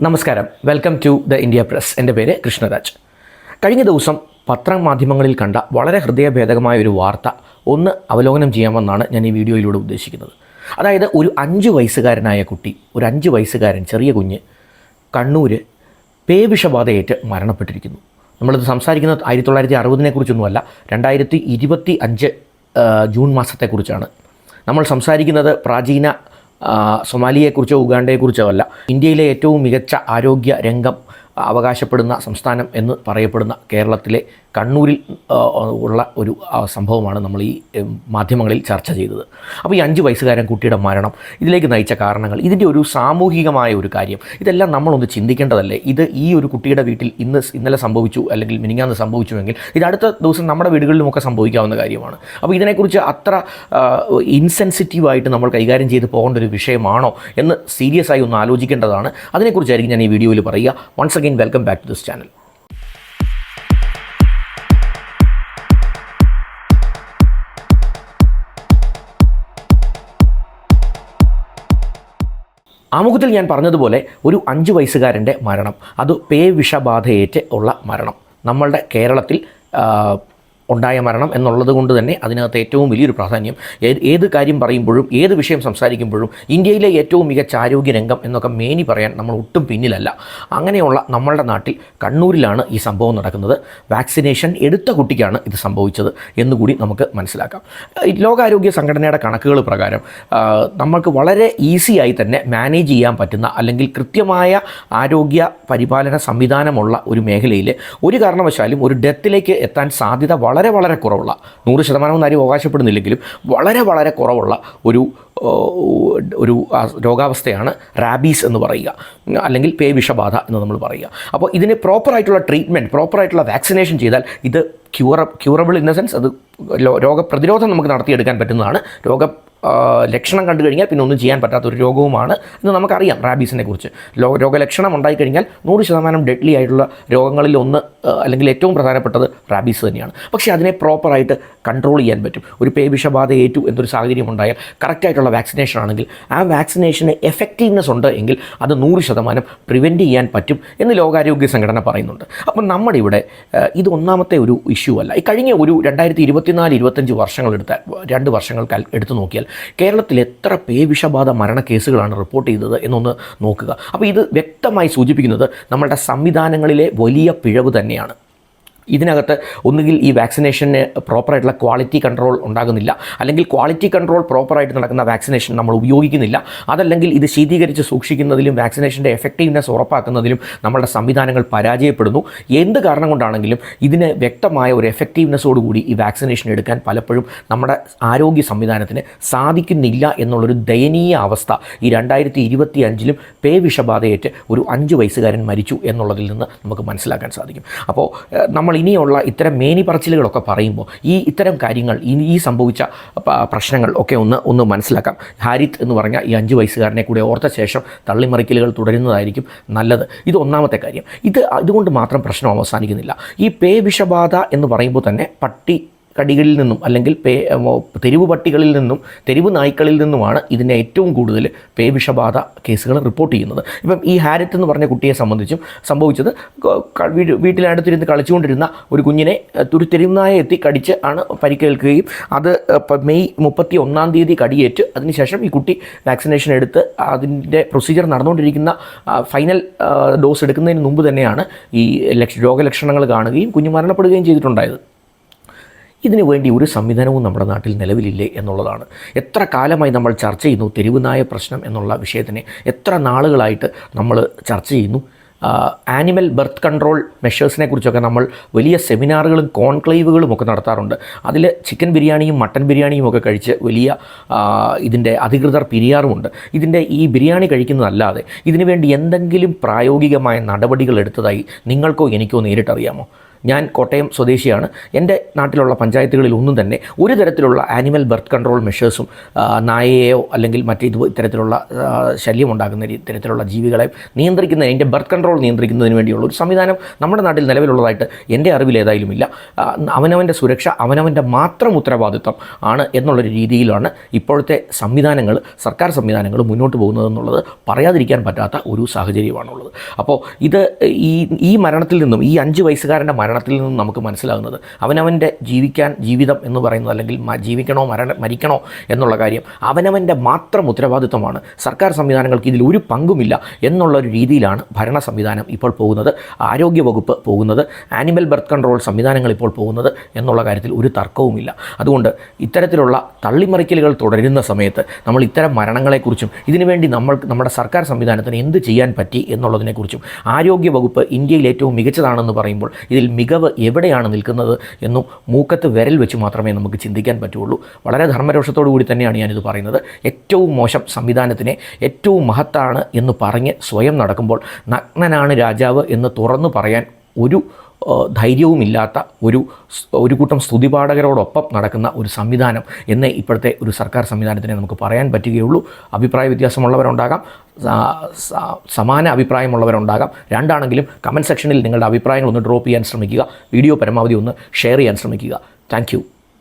നമസ്കാരം, welcome to the India press. എൻ്റെ പേര് കൃഷ്ണരാജ്. കഴിഞ്ഞ ദിവസം പത്രമാധ്യമങ്ങളിൽ കണ്ട വളരെ ഹൃദയഭേദകമായ ഒരു വാർത്ത ഒന്ന് അവലോകനം ചെയ്യാമെന്നാണ് ഞാൻ ഈ വീഡിയോയിലൂടെ ഉദ്ദേശിക്കുന്നത്. അതായത് ഒരു 5 വയസ്സുകാരനായ കുട്ടി, ഒരു 5 വയസ്സുകാരൻ ചെറിയ കുഞ്ഞ് കണ്ണൂർ പേവിഷബാധയേറ്റ് മരണപ്പെട്ടിരിക്കുന്നു. നമ്മളിത് സംസാരിക്കുന്നത് 1960 കുറിച്ചൊന്നുമല്ല, 2025 ജൂൺ മാസത്തെക്കുറിച്ചാണ്. നമ്മൾ സംസാരിക്കുന്നത് പ്രാചീന സൊമാലിയെക്കുറിച്ചോ ഉഗാണ്ടയെക്കുറിച്ചോ അല്ല. ഇന്ത്യയിലെ ഏറ്റവും മികച്ച ആരോഗ്യ രംഗം അവകാശപ്പെടുന്ന സംസ്ഥാനം എന്ന് പറയപ്പെടുന്ന കേരളത്തിലെ കണ്ണൂരിൽ ഉള്ള ഒരു സംഭവമാണ് നമ്മൾ ഈ മാധ്യമങ്ങളിൽ ചർച്ച ചെയ്തത്. അപ്പോൾ ഈ 5 വയസ്സുകാരൻ കുട്ടിയുടെ മരണം, ഇതിലേക്ക് നയിച്ച കാരണങ്ങൾ, ഇതിൻ്റെ ഒരു സാമൂഹികമായ ഒരു കാര്യം, ഇതെല്ലാം നമ്മളൊന്ന് ചിന്തിക്കേണ്ടതല്ലേ? ഇത് ഈ ഒരു കുട്ടിയുടെ വീട്ടിൽ ഇന്നലെ സംഭവിച്ചു, അല്ലെങ്കിൽ മിനിഞ്ഞാന്ന് സംഭവിച്ചുവെങ്കിൽ ഇത് അടുത്ത ദിവസം നമ്മുടെ വീടുകളിലുമൊക്കെ സംഭവിക്കാവുന്ന കാര്യമാണ്. അപ്പോൾ ഇതിനെക്കുറിച്ച് അത്ര ഇൻസെൻസിറ്റീവായിട്ട് നമ്മൾ കൈകാര്യം ചെയ്ത് പോകേണ്ട ഒരു വിഷയമാണോ എന്ന് സീരിയസ് ആയി ഒന്ന് ആലോചിക്കേണ്ടതാണ്. അതിനെക്കുറിച്ചായിരിക്കും ഞാൻ ഈ വീഡിയോയിൽ പറയുക. Once again welcome back to this channel. ആമുഖത്തിൽ ഞാൻ പറഞ്ഞതുപോലെ ഒരു 5 വയസ്സുകാരൻ്റെ മരണം, അത് പേവിഷബാധയേറ്റ് ഉള്ള മരണം, നമ്മളുടെ കേരളത്തിൽ ഉണ്ടായ മരണം എന്നുള്ളത് കൊണ്ട് തന്നെ അതിനകത്ത് ഏറ്റവും വലിയൊരു പ്രാധാന്യം, ഏത് കാര്യം പറയുമ്പോഴും ഏത് വിഷയം സംസാരിക്കുമ്പോഴും ഇന്ത്യയിലെ ഏറ്റവും മികച്ച ആരോഗ്യ രംഗം എന്നൊക്കെ മേനി പറയാൻ നമ്മൾ ഒട്ടും പിന്നിലല്ല. അങ്ങനെയുള്ള നമ്മളുടെ നാട്ടിൽ കണ്ണൂരിലാണ് ഈ സംഭവം നടക്കുന്നത്. വാക്സിനേഷൻ എടുത്ത കുട്ടിക്കാണ് ഇത് സംഭവിച്ചത് എന്നുകൂടി നമുക്ക് മനസ്സിലാക്കാം. ലോകാരോഗ്യ സംഘടനയുടെ കണക്കുകൾ പ്രകാരം നമ്മൾക്ക് വളരെ ഈസിയായി തന്നെ മാനേജ് ചെയ്യാൻ പറ്റുന്ന, അല്ലെങ്കിൽ കൃത്യമായ ആരോഗ്യ പരിപാലന സംവിധാനമുള്ള ഒരു മേഖലയിൽ ഒരു കാരണവശാലും ഒരു ഡെത്തിലേക്ക് എത്താൻ സാധ്യത വളരെ കുറവുള്ള, 100% ആരും അവകാശപ്പെടുന്നില്ലെങ്കിലും വളരെ കുറവുള്ള ഒരു രോഗാവസ്ഥയാണ് റാബീസ് എന്ന് പറയുക, അല്ലെങ്കിൽ പേവിഷബാധ എന്ന് നമ്മൾ പറയുക. അപ്പോൾ ഇതിന് പ്രോപ്പറായിട്ടുള്ള ട്രീറ്റ്മെൻറ്റ്, പ്രോപ്പറായിട്ടുള്ള വാക്സിനേഷൻ ചെയ്താൽ ഇത് ക്യൂറബിൾ ഇൻ ദ സെൻസ്, അത് രോഗപ്രതിരോധം നമുക്ക് നടത്തിയെടുക്കാൻ പറ്റുന്നതാണ്. ലക്ഷണം കണ്ടു കഴിഞ്ഞാൽ പിന്നെ ഒന്നും ചെയ്യാൻ പറ്റാത്തൊരു രോഗവുമാണ് എന്ന് നമുക്കറിയാം. റാബീസിനെ കുറിച്ച് രോഗലക്ഷണം ഉണ്ടായിക്കഴിഞ്ഞാൽ 100% ഡെഡ്ലി ആയിട്ടുള്ള രോഗങ്ങളിൽ ഒന്ന്, അല്ലെങ്കിൽ ഏറ്റവും പ്രധാനപ്പെട്ടത് റാബീസ് തന്നെയാണ്. പക്ഷേ അതിനെ പ്രോപ്പറായിട്ട് കൺട്രോൾ ചെയ്യാൻ പറ്റും. ഒരു പേവിഷബാധ ഏറ്റു എന്നൊരു സാഹചര്യം ഉണ്ടായാൽ കറക്റ്റായിട്ടുള്ള വാക്സിനേഷൻ ആണെങ്കിൽ, ആ വാക്സിനേഷന് എഫക്റ്റീവ്നെസ് ഉണ്ട് എങ്കിൽ അത് 100% പ്രിവെൻറ്റ് ചെയ്യാൻ പറ്റും എന്ന് ലോകാരോഗ്യ സംഘടന പറയുന്നുണ്ട്. അപ്പം നമ്മുടെ ഇവിടെ ഇത് ഒന്നാമത്തെ ഒരു ഇഷ്യൂ അല്ല. ഈ കഴിഞ്ഞ ഒരു 2024-25 വർഷങ്ങളെടുത്താൽ, 2 വർഷങ്ങൾ എടുത്തു നോക്കിയാൽ കേരളത്തിൽ എത്ര പേവിഷബാധ മരണക്കേസുകളാണ് റിപ്പോർട്ട് ചെയ്തത് എന്നൊന്ന് നോക്കുക. അപ്പോൾ ഇത് വ്യക്തമായി സൂചിപ്പിക്കുന്നത് നമ്മളുടെ സംവിധാനങ്ങളിലെ വലിയ പിഴവ് തന്നെയാണ്. ഇതിനകത്ത് ഒന്നുകിൽ ഈ വാക്സിനേഷന് പ്രോപ്പറായിട്ടുള്ള ക്വാളിറ്റി കൺട്രോൾ ഉണ്ടാകുന്നില്ല, അല്ലെങ്കിൽ ക്വാളിറ്റി കൺട്രോൾ പ്രോപ്പറായിട്ട് നടക്കുന്ന വാക്സിനേഷൻ നമ്മൾ ഉപയോഗിക്കുന്നില്ല, അതല്ലെങ്കിൽ ഇത് ശീതീകരിച്ച് സൂക്ഷിക്കുന്നതിലും വാക്സിനേഷൻ്റെ എഫക്റ്റീവ്നെസ് ഉറപ്പാക്കുന്നതിലും നമ്മളുടെ സംവിധാനങ്ങൾ പരാജയപ്പെടുന്നു. എന്ത് കാരണം കൊണ്ടാണെങ്കിലും ഇതിന് വ്യക്തമായ ഒരു എഫക്റ്റീവ്നെസ്സോടുകൂടി ഈ വാക്സിനേഷൻ എടുക്കാൻ പലപ്പോഴും നമ്മുടെ ആരോഗ്യ സംവിധാനത്തിന് സാധിക്കുന്നില്ല എന്നുള്ളൊരു ദയനീയ അവസ്ഥ ഈ 2025 പേവിഷബാധയേറ്റ് ഒരു 5 വയസ്സുകാരൻ മരിച്ചു എന്നുള്ളതിൽ നിന്ന് നമുക്ക് മനസ്സിലാക്കാൻ സാധിക്കും. അപ്പോൾ നമ്മൾ ഇനിയുള്ള ഇത്തരം മേനി പറച്ചിലുകളൊക്കെ പറയുമ്പോൾ ഇത്തരം കാര്യങ്ങൾ, ഈ സംഭവിച്ച പ്രശ്നങ്ങൾ ഒക്കെ ഒന്ന് മനസ്സിലാക്കാം. ഹാരിത്ത് എന്ന് പറഞ്ഞ ഈ 5 വയസ്സുകാരനെ കൂടെ ഓർത്ത ശേഷം തള്ളിമറിക്കലുകൾ തുടരുന്നതായിരിക്കും നല്ലത്. ഇത് ഒന്നാമത്തെ കാര്യം. ഇതുകൊണ്ട് മാത്രം പ്രശ്നം അവസാനിക്കുന്നില്ല. ഈ പേവിഷബാധ എന്ന് പറയുമ്പോൾ തന്നെ കടികളിൽ നിന്നും, അല്ലെങ്കിൽ തെരുവ് പട്ടികളിൽ നിന്നും, തെരുവ് നായ്ക്കളിൽ നിന്നുമാണ് ഇതിൻ്റെ ഏറ്റവും കൂടുതൽ പേവിഷബാധ കേസുകൾ റിപ്പോർട്ട് ചെയ്യുന്നത്. ഇപ്പം ഈ ഹാരിത്ത് എന്ന് പറഞ്ഞ കുട്ടിയെ സംബന്ധിച്ചും സംഭവിച്ചത്, വീട്ടിലടുത്തിരുന്ന് കളിച്ചുകൊണ്ടിരുന്ന ഒരു കുഞ്ഞിനെ ഒരു തെരുവ് നായ എത്തി കടിച്ച് ആണ് പരിക്കേൽക്കുകയും, അത് മെയ് 31 കടിയേറ്റ് അതിനുശേഷം ഈ കുട്ടി വാക്സിനേഷൻ എടുത്ത് അതിൻ്റെ പ്രൊസീജിയർ നടന്നുകൊണ്ടിരിക്കുന്ന ഫൈനൽ ഡോസ് എടുക്കുന്നതിന് മുമ്പ് തന്നെയാണ് ഈ രോഗലക്ഷണങ്ങൾ കാണുകയും കുഞ്ഞ് മരണപ്പെടുകയും ചെയ്തിട്ടുണ്ടായത്. ഇതിനു വേണ്ടി ഒരു സംവിധാനവും നമ്മുടെ നാട്ടിൽ നിലവിലില്ലേ എന്നുള്ളതാണ്. എത്ര കാലമായി നമ്മൾ ചർച്ച ചെയ്യുന്നു തെരുവുനായ പ്രശ്നം എന്നുള്ള വിഷയത്തിനെ, എത്ര നാളുകളായിട്ട് നമ്മൾ ചർച്ച ചെയ്യുന്നു. ആനിമൽ ബർത്ത് കൺട്രോൾ മെഷേഴ്സിനെ കുറിച്ചൊക്കെ നമ്മൾ വലിയ സെമിനാറുകളും കോൺക്ലേവുകളും ഒക്കെ നടത്താറുണ്ട്. അതിൽ ചിക്കൻ ബിരിയാണിയും മട്ടൻ ബിരിയാണിയും ഒക്കെ കഴിച്ച് വലിയ ഇതിൻ്റെ അധികൃതർ പിരിയാറുമുണ്ട്. ഇതിൻ്റെ ഈ ബിരിയാണി കഴിക്കുന്നതല്ലാതെ ഇതിനു വേണ്ടി എന്തെങ്കിലും പ്രായോഗികമായ നടപടികൾ എടുത്തതായി നിങ്ങൾക്കോ എനിക്കോ നേരിട്ടറിയാമോ? ഞാൻ കോട്ടയം സ്വദേശിയാണ്. എൻ്റെ നാട്ടിലുള്ള പഞ്ചായത്തുകളിൽ ഒന്നും തന്നെ ഒരു തരത്തിലുള്ള ആനിമൽ ബർത്ത് കൺട്രോൾ മെഷേഴ്സും നായയെയോ അല്ലെങ്കിൽ ഇത്തരത്തിലുള്ള ശല്യമുണ്ടാകുന്ന ഇത്തരത്തിലുള്ള ജീവികളെ നിയന്ത്രിക്കുന്നതിന്, അതിൻ്റെ ബർത്ത് കൺട്രോൾ നിയന്ത്രിക്കുന്നതിന് വേണ്ടിയുള്ള ഒരു സംവിധാനം നമ്മുടെ നാട്ടിൽ നിലവിലുള്ളതായിട്ട് എൻ്റെ അറിവിൽ ഏതായാലും ഇല്ല. അവനവൻ്റെ സുരക്ഷ അവനവൻ്റെ മാത്രം ഉത്തരവാദിത്വം ആണ് എന്നുള്ളൊരു രീതിയിലാണ് ഇപ്പോഴത്തെ സംവിധാനങ്ങൾ, സർക്കാർ സംവിധാനങ്ങൾ മുന്നോട്ട് പോകുന്നതെന്നുള്ളത് പറയാതിരിക്കാൻ പറ്റാത്ത ഒരു സാഹചര്യമാണുള്ളത്. അപ്പോൾ ഇത് ഈ മരണത്തിൽ നിന്നും, ഈ 5 വയസ്സുകാരൻ്റെ മരണത്തിൽ നിന്നും നമുക്ക് മനസ്സിലാകുന്നത് അവനവൻ്റെ ജീവിതം എന്ന് പറയുന്നത്, അല്ലെങ്കിൽ ജീവിക്കണോ മരിക്കണോ എന്നുള്ള കാര്യം അവനവൻ്റെ മാത്രം ഉത്തരവാദിത്വമാണ്. സർക്കാർ സംവിധാനങ്ങൾക്ക് ഇതിൽ ഒരു പങ്കുമില്ല എന്നുള്ളൊരു രീതിയിലാണ് ഭരണ സംവിധാനം ഇപ്പോൾ പോകുന്നത്, ആരോഗ്യവകുപ്പ് പോകുന്നത്, ആനിമൽ ബർത്ത് കൺട്രോൾ സംവിധാനങ്ങൾ ഇപ്പോൾ പോകുന്നത് എന്നുള്ള കാര്യത്തിൽ ഒരു തർക്കവുമില്ല. അതുകൊണ്ട് ഇത്തരത്തിലുള്ള തള്ളിമറിക്കലുകൾ തുടരുന്ന സമയത്ത് നമ്മൾ ഇത്തരം മരണങ്ങളെക്കുറിച്ചും ഇതിനുവേണ്ടി നമ്മുടെ സർക്കാർ സംവിധാനത്തിന് എന്ത് ചെയ്യാൻ പറ്റി എന്നുള്ളതിനെക്കുറിച്ചും, ആരോഗ്യവകുപ്പ് ഇന്ത്യയിൽ ഏറ്റവും മികച്ചതാണെന്ന് പറയുമ്പോൾ ഇതിൽ മികവ് എവിടെയാണ് നിൽക്കുന്നത് എന്നും മൂക്കത്ത് വിരൽ വെച്ച് മാത്രമേ നമുക്ക് ചിന്തിക്കാൻ പറ്റുള്ളൂ. വളരെ ധർമ്മരോഷത്തോടു കൂടി തന്നെയാണ് ഞാനിത് പറയുന്നത്. ഏറ്റവും മോശം സംവിധാനത്തിനെ ഏറ്റവും മഹത്താണ് എന്ന് പറഞ്ഞ് സ്വയം നടക്കുമ്പോൾ നഗ്നനാണ് രാജാവ് എന്ന് തുറന്നു പറയാൻ ഒരു ധൈര്യവുമില്ലാത്ത ഒരു കൂട്ടം സ്തുതിപാഠകരോടൊപ്പം നടക്കുന്ന ഒരു സംവിധാനം എന്നേ ഇപ്പോഴത്തെ ഒരു സർക്കാർ സംവിധാനത്തിനെ നമുക്ക് പറയാൻ പറ്റുകയുള്ളൂ. അഭിപ്രായ വ്യത്യാസമുള്ളവരുണ്ടാകാം, സമാന അഭിപ്രായമുള്ളവരുണ്ടാകാം. രണ്ടാണെങ്കിലും കമൻറ്റ് സെക്ഷനിൽ നിങ്ങളുടെ അഭിപ്രായങ്ങൾ ഒന്ന് ഡ്രോപ്പ് ചെയ്യാൻ ശ്രമിക്കുക. വീഡിയോ പരമാവധി ഒന്ന് ഷെയർ ചെയ്യാൻ ശ്രമിക്കുക. താങ്ക്